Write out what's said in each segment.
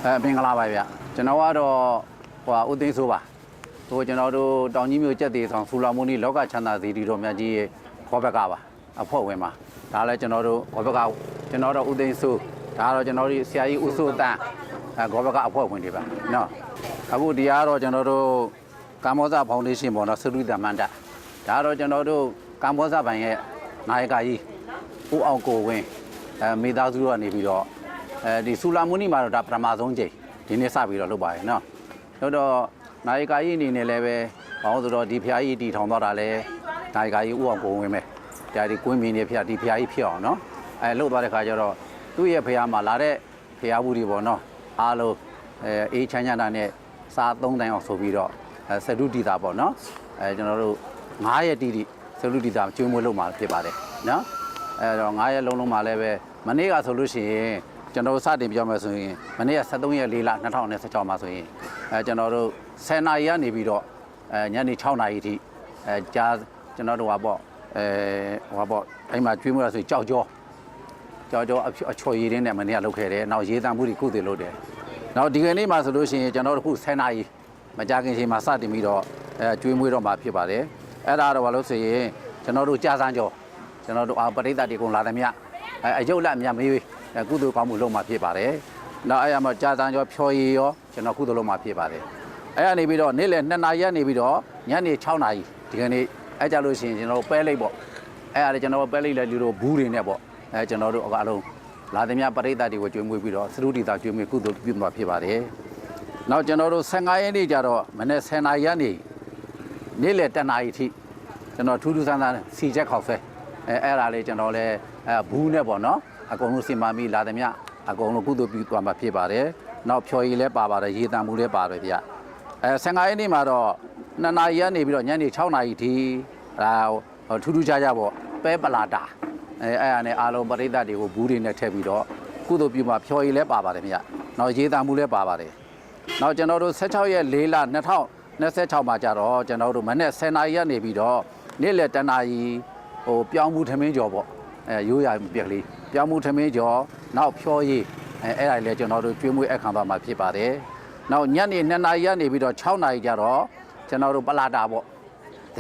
မင်္ဂလာပါဗျကျွန်တော်ကတော့ဦးသိန်းစိုးပါကျွန်တော်တို့တောင်ကြီးမြို့ကျက်သေးဆောင်ဆူလာမုန်နီလောကချမ်းသာစီတီတော်မြတ်ကြီးရဲ့ခေါ်ဘက်ကပါအဖွဲ့ဝင်ပါဒါလည်းကျွန်တော်တို့ခေါ်ဘက်ကကျွန်တော်တို့ဦးသိန်းစိုးဒါတော့ကျွန်တော်တို့ဆရာကြီးဦးစိုးတန်းခေါ်ဘက်ကအဖွဲ့ဝင်တွေပါနော်အခုဒီကတော့ကျွန်တော်တို့ကမ္ဘောဇဖောင်ဒေးရှင်းပေါ့နော်စရုတမန္တဒါတော့ကျွန်တော်တို့ကမ္ဘောဇဘဏ်ရဲ့နာယကကြီးဦးအောင်ကိုဝင်းမိသားစုကနေပြီးတော့ဒီဆူလာမုန်နီမှာတော့ဒါပထမဆုံးချိန်ဒီနေ့စပြီးတော့လုပ်ပါရယ်နော်တော့နာယကကြီးအနေနဲ့လည်းပဲဘာလို့ဆိုတော့ဒီဖျားကြီးတီထောင်တော့တာလဲနာယကကြီးဦးအောင်ကိုဝင်းပဲဒါဒီကွင်းမင်းနေဖျားဒီဖျားကြီးဖြစ်အောင်နော်လှုပ်သွားတဲ့ခါကျတော့သူ့ရဲ့ဖျားမှာလာတဲ့ဖျားဘူးတွေပေါ့နော်အားလုံးအေးချမ်းချမ်းတာနဲ့စားသုံးတိုင်းအောင်ဆိုပြီးတော့စရုတီတာပေါ့နော်ကျွန်တော်တို့9ရက်တီတီစရုတီတာကျွေးမွေးလုပ်မှာဖြစ်ပါတယ်နော်တော့9ရက်လုံးမှာလည်းပဲမနေ့ကဆိုလို့ရှိရင်ကျွန်တော်စတင်ပြောမယ်ဆိုရင်မနေ့က73ရက်4လ2016မှာဆိုရင်ကျွန်တော်တို့10နာရီကနေပြီးတော့ညနေ6နာရီထိကြားကျွန်တော်တို့ဟာပေါ့အဲ့မှာကျွေးမွေးရဆိုကြောက်ကြောအချော်ရည်နဲ့မနေ့ကလုပ်ခဲ့တယ်နောက်ရေးတမ်းမှုတွေကုသလုပ်တယ်နောက်ဒီကနေ့မှာဆိုလို့ရှိရင်ကျွန်တော်တို့ခု10နာရီမကြခင်ချိန်မှာစတင်ပြီးတော့ကျွေးမွေးတော့မှာဖြစ်ပါတယ်အဲ့ဒါတော့ဘာလို့ဆိုရင်ကျွန်တော်တို့ကြာစမ်းကြောကျွန်တော်တို့ပရိသတ်တွေကုန်လာသမျှအယုတ်လက်အမြတ်မေးကုသိုလ်ကောင်းမှုလုပ်မှာဖြစ်ပါတယ်နောက်အဲ့ရမှာကြာစမ်းကြောဖြော်ရည်ရောကျွန်တော်ကုသိုလ်လုပ်မှာဖြစ်ပါတယ်အဲ့ကနေပြီးတော့နေ့လယ်2နာရီကနေပြီးတော့ညနေ6နာရီဒီကနေ့အဲ့ကြလို့ရှိရင်ကျွန်တော်ပဲလိပ်ပေါ့အဲ့ဒါကျွန်တော်ပဲလိပ်လဲလူတို့ဘူးတွေနဲ့ပေါ့ကျွန်တော်တို့အလုံးလာသမျှပရိသတ်တွေကိုကျွေးမွေးပြီးတော့စရုတီတာကျွေးမွေးကုသိုလ်ပြုမှာဖြစ်ပါတယ်နောက်ကျွန်တော်တို့15ရက်နေ့ကျတော့မနေ့10နာရီကနေနေ့လယ်1နာရီထိကျွန်တော်ထူးထူးဆန်းဆန်းစီချက်ခေါက်ဆွဲအဲ့ဒါလေးကျွန်တော်လဲဘူးနဲ့ပေါ့နော်အကုန်လုံးစင်ပါမိလာသမျှအကုန်လုံးကုသိုလ်ပြုသွားမှာဖြစ်ပါတယ်နောက်ဖြော်ရည်လည်းပါပါတယ်ရေတံမှုလည်းပါတယ်ဗျ15ရက်နေ့မှာတော့2နာရီကနေပြီးတော့ညနေ6နာရီထိထူးထူးခြားခြားပေါ့ပဲပလာတာအဲ့ဒါနဲ့အားလုံးပရိသတ်တွေကိုဘူးတွေနဲ့ထည့်ပြီးတော့ကုသိုလ်ပြုမှာဖြော်ရည်လည်းပါပါတယ်ဗျနောက်ရေတံမှုလည်းပါပါတယ်နောက်ကျွန်တော်တို့16ရက်4လ2026မှာကြတော့ကျွန်တော်တို့မနေ့10နာရီကနေပြီးတော့နေ့လယ်1နာရီပြောင်းမှုထမင်းကြော်ပေါ့ရိုးရပြက်ကလေးပြောင်းမှုထမင်းကြော်နောက်ဖြောရည်အဲ့ဒါလည်းကျွန်တော်တို့ကျွေးမွေးအခမ်းပါမှာဖြစ်ပါတယ်နောက်ညနေ2နာရီကနေပြီးတော့6နာရီကျတော့ကျွန်တော်တို့ပလာတာပေါ့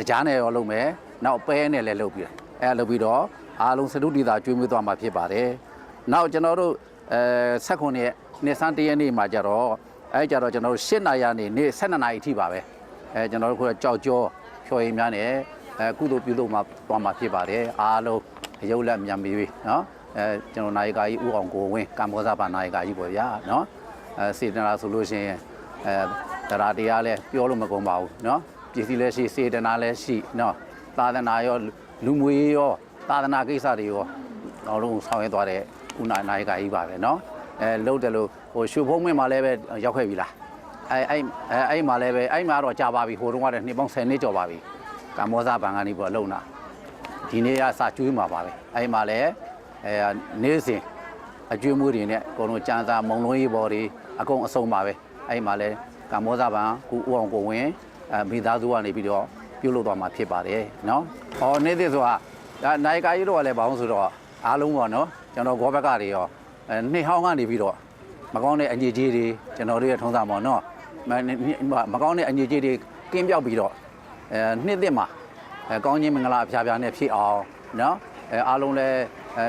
ကြားနဲ့ရောလုပ်မယ်နောက်ပဲနဲ့လည်းလုပ်ပြီးအဲ့လုပ်ပြီးတော့အားလုံးစရုတီတာကျွေးမွေးသွားမှာဖြစ်ပါတယ်နောက်ကျွန်တော်တို့16ရက်နေ့စန်း1ရက်နေ့မှာကျတော့အဲ့ကြတော့ကျွန်တော်တို့7နာရီကနေနေ့12နာရီအထိပါပဲကျွန်တော်တို့ခုကြောက်ကြောဖြော်ရည်များနဲ့ကုသိုလ်ပြုလုပ်မှာသွားမှာဖြစ်ပါတယ်အားလုံးအယုတ်လက်မြန်ပြီးနော်ကျွန်တော်နာယကကြီးဦးအောင်ကိုဝင်းကမ္ဘောဇဘာနာယကကြီးပေါ့ဗျာနော်စေတနာဆိုလို့ရှိရင်တရားတရားလဲပြောလို့မကုန်ပါဘူးနော်ပစ္စည်းလည်းရှိစေတနာလည်းရှိနော်သာသနာရောလူမှုရေးရောသာသနာကိစ္စတွေရောအားလုံးဆောင်ရွက်သွားတဲ့ဦးနာယကကြီးပါပဲနော်လှုပ်တယ်လို့ရွှေဖုံးမင်းမှာလည်းပဲရောက်ခဲ့ပြီလားအဲ့မှာလည်းပဲအဲ့မှာတော့ကြာပါပြီဟိုတုန်းကတည်းကနှစ်ပေါင်း10နှစ်ကျော်ပါပြီကမ္ဘောဇဘဏ်ကနေပြီးတော့လုံတာဒီနေ့ကစကျွေးမှာပါပဲအဲ့မှာလည်းနေ့စဉ်အကျွေးမွေးတွေနဲ့အကုန်လုံးကြံစာမုံလုံးရေးပေါ်တွေအကုန်အစုံပါပဲအဲ့မှာလည်းကမ္ဘောဇဘဏ်ကိုဦးအောင်ကိုဝင်းမိသားစုကနေပြီးတော့ပြုတ်လို့သွားမှာဖြစ်ပါတယ်နော်နေ့စဉ်ဆိုတာနိုင်ကာကြီးတို့ကလည်းဘာလို့ဆိုတော့အားလုံးပေါ့နော်ကျွန်တော်ဂောဘက်ကတွေရောနှစ်ဟောင်းကနေပြီးတော့မကောင်းတဲ့အညစ်အကြေးတွေကျွန်တော်တို့ရဲ့ထုံးစံပေါ့နော်မကောင်းတဲ့အညစ်အကြေးတွေကင်းပြောက်ပြီးတော့နှစ်သစ်မှာကောင်းခြင်းမင်္ဂလာအဖျားဖျားနဲ့ဖြစ်အောင်နော်အားလုံးလည်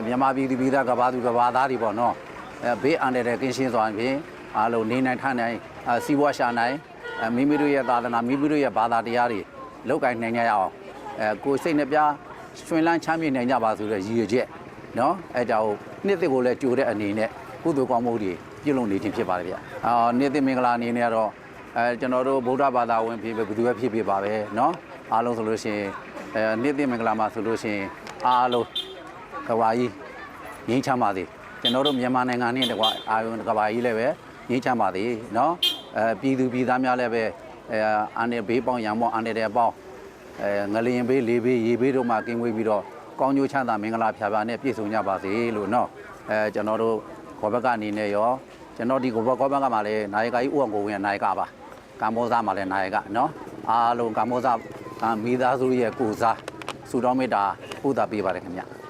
းမြန်မာပြည်သူပြည်သားကဘာသူကဘာသားတွေပေါ့နော်ဘေးအန္တရာယ်ကင်းရှင်းစွာဖြင့်အားလုံးနေနိုင်ထိုင်နိုင်စီးပွားရှာနိုင်မိမိတို့ရဲ့သာသနာမိမိတို့ရဲ့ဘာသာတရားတွေလောက်ကင်နိုင်ကြရအောင်ကိုယ်စိတ်နှပြရွှင်လန်းချမ်းမြေ့နိုင်ကြပါဆိုတဲ့ရည်ရွယ်ချက်နော်အဲကြောင့်နှစ်သစ်ကိုလည်းကြိုတဲ့အနေနဲ့ကုသိုလ်ကောင်းမှုတွေပြုလုပ်နေခြင်းဖြစ်ပါတယ်ဗျနှစ်သစ်မင်္ဂလာအနေနဲ့ကတော့ကျွန်တော်တို့ဗုဒ္ဓဘာသာဝင်ဖြစ်ပဲဘယ်သူပဲဖြစ်ပါပဲเนาะအားလုံးဆိုလို့ရှိရင်နေ့သိမင်္ဂလာမှာဆိုလို့ရှိရင်အားလုံးကဘာကြီးငြိမ်းချမ်းပါစေကျွန်တော်တို့မြန်မာနိုင်ငံနဲ့တကွာအာယုံကဘာကြီးလည်းပဲငြိမ်းချမ်းပါစေเนาะပြည်သူပြည်သားများလည်းပဲအန်ရဘေးပေါင်းရံပေါင်းအန်ရတဲ့ပေါင်းငလျင်ဘေးလေဘေးရေဘေးတို့မှာကင်းဝေးပြီးတော့ကောင်းကျိုးချမ်းသာမင်္ဂလာဖျားဖျားနဲ့ပြည့်စုံကြပါစေလို့เนาะကျွန်တော်တို့ခေါ်ဘက်ကနေနဲ့ရောကျွန်တော်ဒီခေါ်ဘက်ကမှလည်းနာယကကြီးဦးအောင်ကိုဝင်းနာယကပါကမ္ဘောဇမှာလည်းနာယကနော်အားလုံးကမ္ဘောဇမိသားစုရဲ့ကိုစားစုတော်မေတ္တာပို့တာပေးပါတယ်ခင်ဗျ